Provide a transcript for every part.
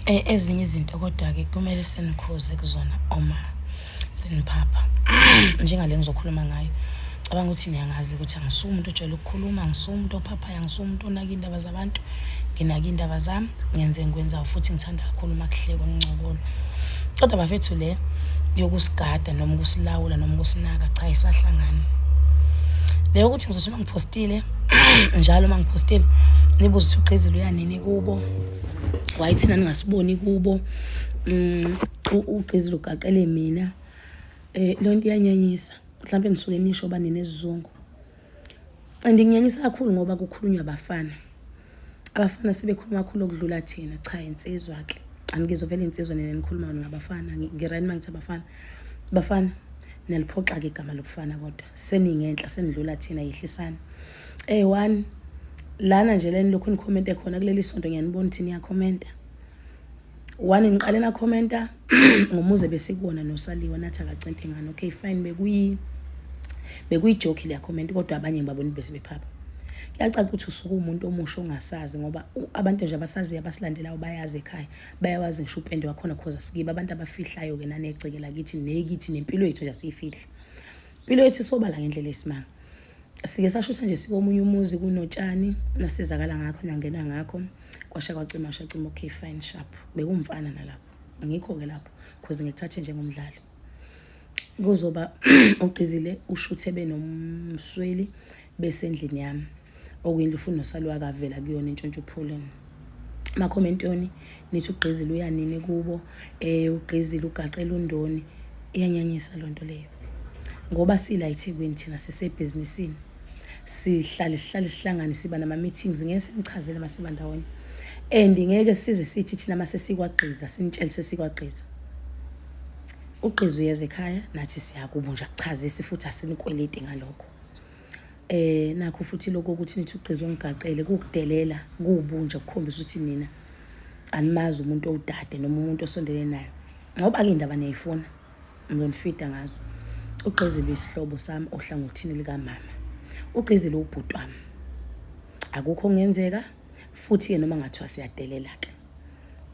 Ezinye izinto kodwa-ke kumele sinikhuze kuzona uma siniphapha. Njengale ngizokhuluma ngayo. Cabanga ukuthi niyangazi ukuthi angisuye umuntu ojwayele ukukhuluma, angisuye umuntu ophaphayo, angisuye umuntu onaka iy'ndaba zabantu. Nginaka iy'ndaba zami, ngenze engikwenzayo futhi ngithanda kakhulu uma kuhlekwa kuncokolwa. Kodwa bafethu le yokusigada noma ukusilawula noma ukusinaka, cha ayisahlangani. Le yokuthi ngizothi uma ngiphostile njalo uma ngiphostile nibuze ukuthi uGqizile uyanini kubo, why thina ningasiboni kubo, uGqizile ugaqele mina. Leyo nto iyanyanyisa, mhlawumbe nisuke nisho bani nesizungu. And nginyanyisa kakhulu ngoba kukhulunywa abafana. Abafana sebekhuluma kakhulu okudlula thina, cha insizwa-ke. Angizovela insizwa nina nikhuluma ngabafana, ngirani uma ngithi abafana. Bafana, niyaliphoxa-ke igama lobufana kodwa. Seningenhla, senidlula thina yihlisani. One, lana nje leni lokhu nikhomente khona kuleli sonto ngiyanibona ukuthi niyakhomenta. One niqale nakhomenta ngomuze besikubona noSaliwa nathi akacente ngani. Okay fine, bekuyi-joke leya comment kodwa abanye ngibabona bese bephapha. Kuyacaca ukuthi usuke umuntu omusha ongasazi ngoba abantu nje abasaziyo abasilandelayo bayazi ekhaya. Bayawazi ngisho upende wakhona cause sikiba abantu abafihlayo-ke nanegcekela kithi nekithi nempilo yethu nje asiyifihli. Impilo yethu sobala ngendlela esimanga. Sike sashutha nje sikomunye umuzi kunotshani nasizakala ngakho nangena ngakho kwasha kwacima shacima. Okay fine sharp, bekumfana nalapho ngikho-ke lapho cause ngithathe njengomdlalo. Kuzoba uGqizile ushuthe benomsweli besendlini yami okuyindlu futhi noSaliwa akavela kuyona intshontsho phuleni. Makhomentoni nithi uGqizile uyanini kubo, uGqizile ugaqela undoni. Iyanyanyisa loo nto leyo ngoba sila eThekwini thina sisebhizinisini, sihlale sihlangane siba nama-meetings. Ngeke simchazele masiba ndawonye and ngeke size sithi thina mase sikwagqiza sinitshele sesikwagqiza. uGqiza uyeza ekhaya nathi siyakubo nje akuchazisi futhi asinikweleti ngalokho. Nakho futhi lokho ukuthi nithi uGqiza ongigaqele kukudelela kubunje ukukhombisa ukuthi nina animazi umuntu owudade noma umuntu osondelene nayo. Ngoba-ke indaba niyayifuna ngizonifida ngazo. uGqizile isihlobo sami ohlangothini likamama. uGqizile ubhuti wami. Akukho kungenzeka futhi noma ngathiwa siyadelela-ke.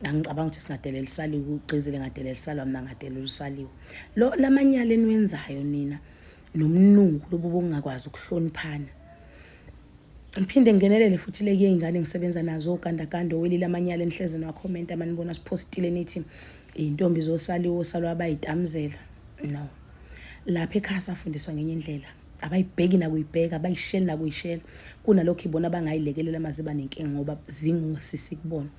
Angicabanga ukuthi singadelela uSaliwa, uGqizile ngadelela uSaliwa, mina ngadelela uSaliwa. Lamanyala eniwenzayo nina nomnuku lobo bongakwazi ukuhloniphana. Ngiphinde ngingenelele futhi leke izingane ngisebenza nazo ogandaganda owelile amanyala enihleze nakhomenta manibona sipostile nithi intombi zoSaliwa abayitamzela. No. Lapha ekhaya safundiswa ngenye indlela. Abayibheki nakuyibheka, abayishela nakuyishela. Kunalokho ibona abangayilekelela amaziba nenkinga ngoba zingosisi kubona.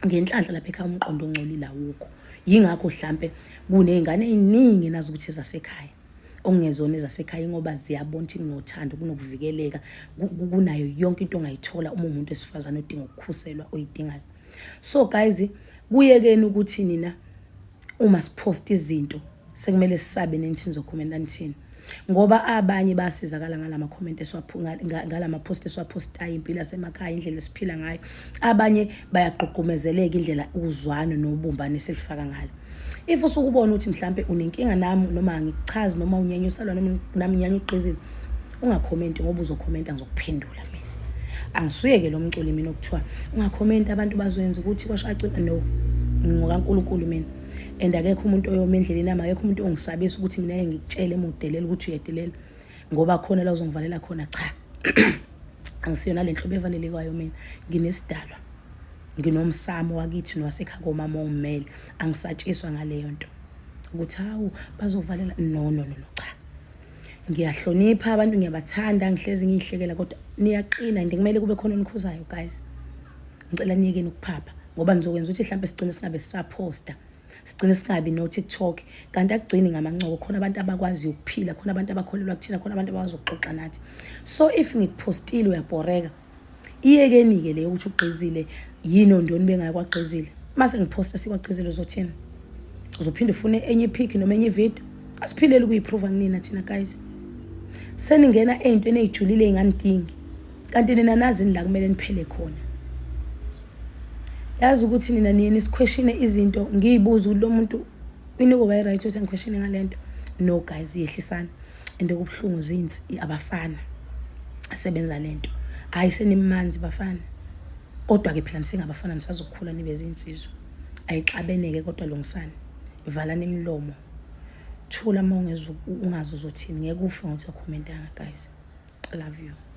Ngenhlanhla lapha ekhaya umqondo ongcolile awukho. Yingakho mhlambe kunezingane eziningi nazi ukuthi ezasekhaya. Okungezona ezasekhaya ngoba ziyabona ukuthi kunothando, kunokuvikeleka, kunayo yonke into ongayithola uma umuntu esifazana odinga ukukhuselwa oyidingayo. So guys, kuyekeni ukuthi nina uma sipost izinto sekumele sisabe nenithi nizokhomenta nithini. Ngoba abanye basizakala ngalama comment ngalama post eswapostayo impilo yasemakhaya, indlela esiphila ngayo. Abanye bayagqugqumezeleka indlela uzwano nobumbano esilifaka ngalo. If usukubona ukuthi mhlambe unenkinga nami noma ngikuchaza noma unyenyusalwa noma nami nyanya uGqizile, ungakhomenti ngoba uzokhomenta ngizokuphendula mina. Angisuyeke lo mculi mina okuthiwa ungakhomenta abantu bazoyenza ukuthi kwashacima. No, ngokaNkulunkulu mina. And akekho umuntu oyoma endleleni nami, akekho umuntu ongisabisa ukuthi mina ngikutshele emudelela ukuthi uyedelela ngoba khona la uzongivalela khona. Cha, angisiyona le nhlobo evalelekayo mina. Nginesidalwa, nginomsamo wakithi nowasekhaya komama ongimele. Angisatshiswa ngaleyo nto ukuthi hawu bazovalela. No, cha. Ngiyahlonipha abantu, ngiyabathanda, ngihlezi ngiyihlekela kodwa niyaqina and kumele kube khona onikhuzayo guys. Ngicela niyekeni ukuphapha ngoba nizokwenza ukuthi mhlambe sigcine singabe sisaposta, sigcine singabi no TikTok kanti akugcini ngamancoko. Khona abantu abakwazi ukuphila, khona abantu abakholelwa kuthina, khona abantu abakwazi ukuxoxa nathi. So if ngikupostile uyabhoreka, iyekeni-ke leyo ukuthi uGqizile yini ondoni bengakwagqizile. Mase ngiposta sikwagqizile uzothini? Uzophinde ufune enye ipic noma enye video? Asiphilele ukuyiprova kunina thina guys. Seningena ey'ntweni ey'julile ey'nganidingi kanti nina nazi la kumele niphele khona. Yazi ukuthi nina niye nisiquestione izinto ngiyibuza lo muntu iniko way right ukuthi ngiquestione ngalento. No guys, yehlisana. And kubhlungu zinsi abafana asebenza lento. Hayi senimanzi bafana. Kodwa ke phela nisengabafana nisazokhula nibe zinsizwa. ayixabeneke kodwa lungisani. Valani imilomo. Thula uma ungazi uzothini. Ngeke ufe ngokuthi akhomentanga guys. I love you.